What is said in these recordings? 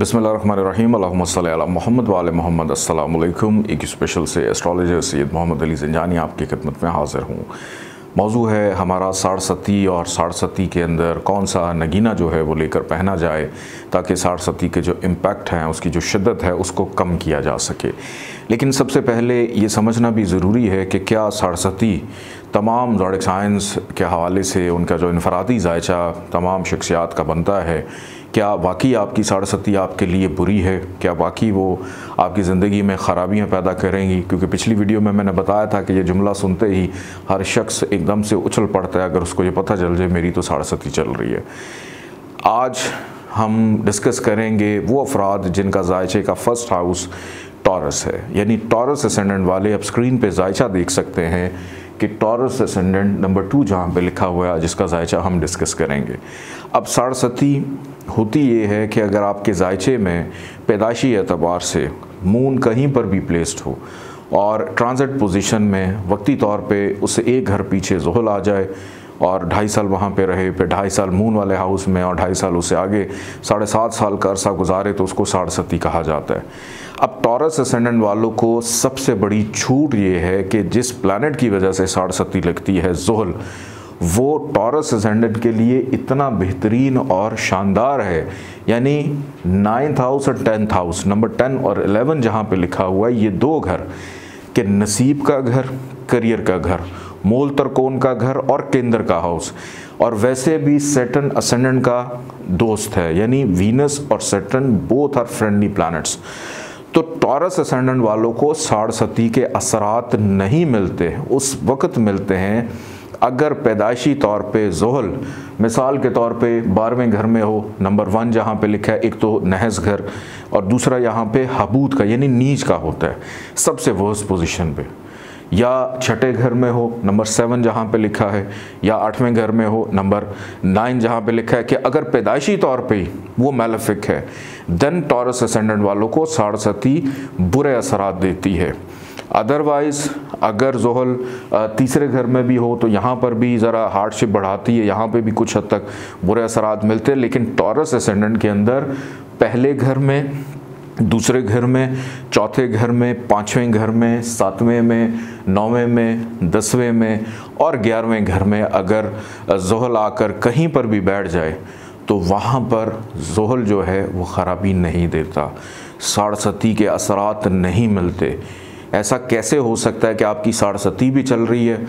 बिस्मिल्लाहिर्रहमानिर्रहीम अल्लाहुम्मा सल्ली अला मोहम्मद व आले मोहम्मद। अस्सलाम वालेकुम। एक स्पेशल से एस्ट्रोलॉजर सैयद मोहम्मद अली ज़ंजानी आपकी खिदमत में हाज़िर हूँ। मौजू है हमारा साढ़सती और साढ़सती के अंदर कौन सा नगीना जो है वो लेकर पहना जाए ताकि साढ़सती के जो इम्पैक्ट हैं उसकी जो शिद्दत है उसको कम किया जा सके। लेकिन सबसे पहले ये समझना भी ज़रूरी है कि क्या साढ़सती तमाम ज़ोडिक साइंस के हवाले से उनका जो इनफरादी जायचा तमाम शख्सियात का बनता है, क्या वाकई आपकी साढ़सती आपके लिए बुरी है, क्या वाकई वो आपकी ज़िंदगी में ख़राबियाँ पैदा करेंगी। क्योंकि पिछली वीडियो में मैंने बताया था कि ये जुमला सुनते ही हर शख्स एकदम से उछल पड़ता है अगर उसको ये पता चल जाए मेरी तो साढ़सती चल रही है। आज हम डिस्कस करेंगे वो अफराद जिनका जायचे का फर्स्ट हाउस टॉरस है, यानी टॉरस असेंडेंट वाले। अब स्क्रीन पे जायचा देख सकते हैं कि टॉरस असेंडेंट नंबर 2 जहाँ पे लिखा हुआ है जिसका जायचा हम डिस्कस करेंगे। अब साढ़सती होती ये है कि अगर आपके जायचे में पैदाइशी एतबार से मून कहीं पर भी प्लेस्ड हो और ट्रांजिट पोजीशन में वक्ती तौर पे उससे एक घर पीछे ज़ोहल आ जाए और 2.5 साल वहाँ पे रहे, फिर 2.5 साल मून वाले हाउस में और 2.5 साल उससे आगे 7.5 साल का अरसा गुजारे तो उसको साढ़सती कहा जाता है। अब टॉरस असेंडेंट वालों को सबसे बड़ी छूट ये है कि जिस प्लैनेट की वजह से साढ़सती लगती है ज़ोहल, वो टॉरस असेंडेंट के लिए इतना बेहतरीन और शानदार है। यानी 9th हाउस और 10th हाउस, नंबर 10 और 11 जहाँ पे लिखा हुआ है, ये 2 घर के नसीब का घर, करियर का घर, मूल तरकोन का घर और केंद्र का हाउस। और वैसे भी सैटर्न असेंडेंट का दोस्त है, यानी वीनस और Saturn both are friendly planets. तो टॉरस असेंडेंट वालों को साढ़सती के असरात नहीं मिलते, उस वक्त मिलते हैं अगर पैदाइशी तौर पे ज़ोहल मिसाल के तौर पे 12वें घर में हो। नंबर 1 जहाँ पे लिखा है, एक तो नहस घर और दूसरा यहाँ पे हबूत का यानी नीच का होता है सबसे वर्स्ट पोजीशन पे, या छठे घर में हो नंबर 7 जहाँ पे लिखा है, या 8वें घर में हो नंबर 9 जहाँ पे लिखा है कि अगर पैदाइशी तौर पे वो मैलेफिक है, देन टॉरस असेंडेंट वालों को साढ़सती बुरे असरात देती है। अदरवाइज़ अगर ज़ोहल तीसरे घर में भी हो तो यहाँ पर भी ज़रा हार्डशिप बढ़ाती है, यहाँ पे भी कुछ हद तक बुरे असरात मिलते हैं। लेकिन टॉरस असेंडेंट के अंदर पहले घर में, दूसरे घर में, चौथे घर में, 5वें घर में, 7वें में, 9वें में, 10वें में और 11वें घर में अगर ज़ोहल आकर कहीं पर भी बैठ जाए तो वहाँ पर ज़ोहल जो है वो ख़राबी नहीं देता, साढ़सती के असरात नहीं मिलते। ऐसा कैसे हो सकता है कि आपकी साढ़सती भी चल रही है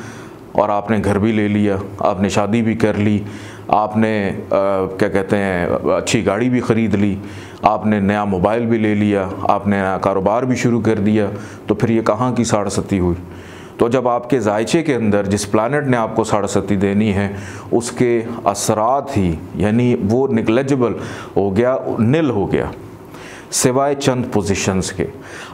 और आपने घर भी ले लिया, आपने शादी भी कर ली, आपने क्या कहते हैं अच्छी गाड़ी भी ख़रीद ली, आपने नया मोबाइल भी ले लिया, आपने नया कारोबार भी शुरू कर दिया, तो फिर ये कहाँ की साढ़सती हुई? तो जब आपके जायचे के अंदर जिस प्लैनेट ने आपको साढ़सती देनी है उसके असरात ही यानी वो निग्लेजिबल हो गया, निल हो गया सिवाय चंद पोजीशंस के।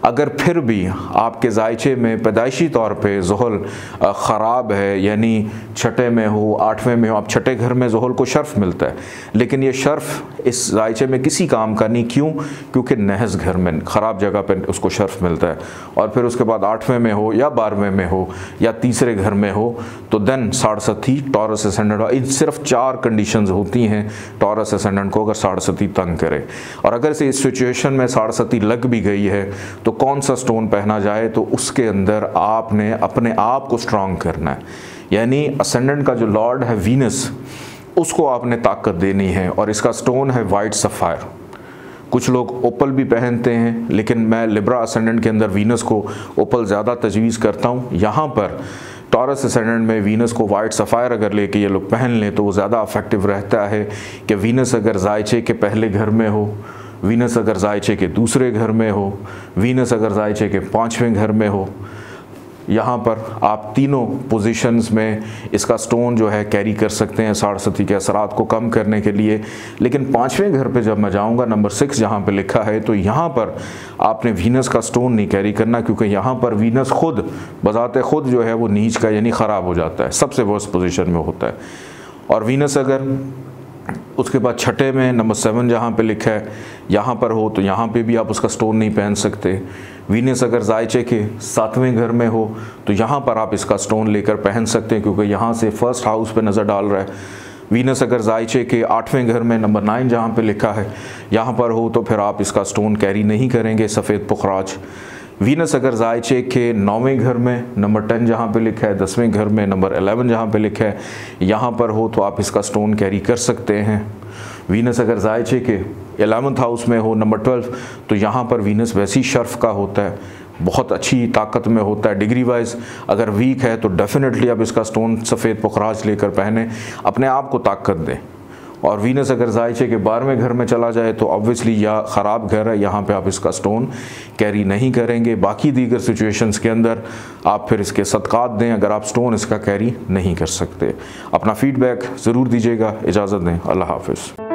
अगर फिर भी आपके जायचे में पैदाइशी तौर पे ज़ोहल ख़राब है, यानी छठे में हो, 8वें में हो, अब छठे घर में ज़ोहल को शर्फ मिलता है, लेकिन ये शर्फ इस जायचे में किसी काम का नहीं। क्यों? क्योंकि नहस घर में ख़राब जगह पे उसको शर्फ मिलता है। और फिर उसके बाद 8वें में हो या 12वें में हो या तीसरे घर में हो तो देन साढ़सती टॉरस असेंडेंट, इन सिर्फ 4 कंडीशंस होती हैं टॉरस असेंडेंट को अगर साढ़सती तंग करे। और अगर से इस सिचुएशन में साढ़सती लग भी गई है तो कौन सा स्टोन पहना जाए? तो उसके अंदर आपने अपने आप को स्ट्रांग करना है, यानी असेंडेंट का जो लॉर्ड है वीनस, उसको आपने ताकत देनी है। और इसका स्टोन है वाइट सफ़ायर। कुछ लोग ओपल भी पहनते हैं, लेकिन मैं लिब्रा असेंडेंट के अंदर वीनस को ओपल ज़्यादा तजवीज़ करता हूँ। यहाँ पर टॉरस असेंडेंट में वीनस को वाइट सफ़ायर अगर लेके ये लोग पहन लें तो वो ज़्यादा अफेक्टिव रहता है कि वीनस अगर जायचे के पहले घर में हो, वीनस अगर जायचे के दूसरे घर में हो, वीनस अगर जायचे के 5वें घर में हो, यहाँ पर आप तीनों पोजीशंस में इसका स्टोन जो है कैरी कर सकते हैं साढ़सती के असरात को कम करने के लिए। लेकिन 5वें घर पे जब मैं जाऊँगा, नंबर 6 जहाँ पे लिखा है, तो यहाँ पर आपने वीनस का स्टोन नहीं कैरी करना, क्योंकि यहाँ पर वीनस खुद बजाते खुद जो है वो नीच का यानी ख़राब हो जाता है, सबसे वर्स्ट पोजीशन में होता है। और वीनस अगर उसके बाद छठे में नंबर 7 जहाँ पे लिखा है यहाँ पर हो तो यहाँ पे भी आप उसका स्टोन नहीं पहन सकते। वीनस अगर जायचे के 7वें घर में हो तो यहाँ पर आप इसका स्टोन लेकर पहन सकते हैं, क्योंकि यहाँ से फर्स्ट हाउस पे नज़र डाल रहा है। वीनस अगर जायचे के 8वें घर में नंबर 9 जहाँ पे लिखा है यहाँ पर हो तो फिर आप इसका स्टोन कैरी नहीं करेंगे, सफ़ेद पुखराज। वीनस अगर जायचे के 9वें घर में नंबर 10 जहाँ पे लिखा है, 10वें घर में नंबर 11 जहाँ पे लिखा है यहाँ पर हो तो आप इसका स्टोन कैरी कर सकते हैं। वीनस अगर जायचे के 11th हाउस में हो नंबर 12 तो यहाँ पर वीनस वैसी शर्फ का होता है, बहुत अच्छी ताकत में होता है। डिग्री वाइज अगर वीक है तो डेफिनेटली आप इसका स्टोन सफ़ेद पुखराज लेकर पहने, अपने आप को ताकत दें। और वीनस अगर जायचे के 12वें घर में चला जाए तो ऑब्वियसली या ख़राब घर है, यहाँ पे आप इसका स्टोन कैरी नहीं करेंगे। बाकी दीगर सिचुएशंस के अंदर आप फिर इसके सदक़ात दें अगर आप स्टोन इसका कैरी नहीं कर सकते। अपना फ़ीडबैक ज़रूर दीजिएगा। इजाज़त दें, अल्लाह हाफ़िज़।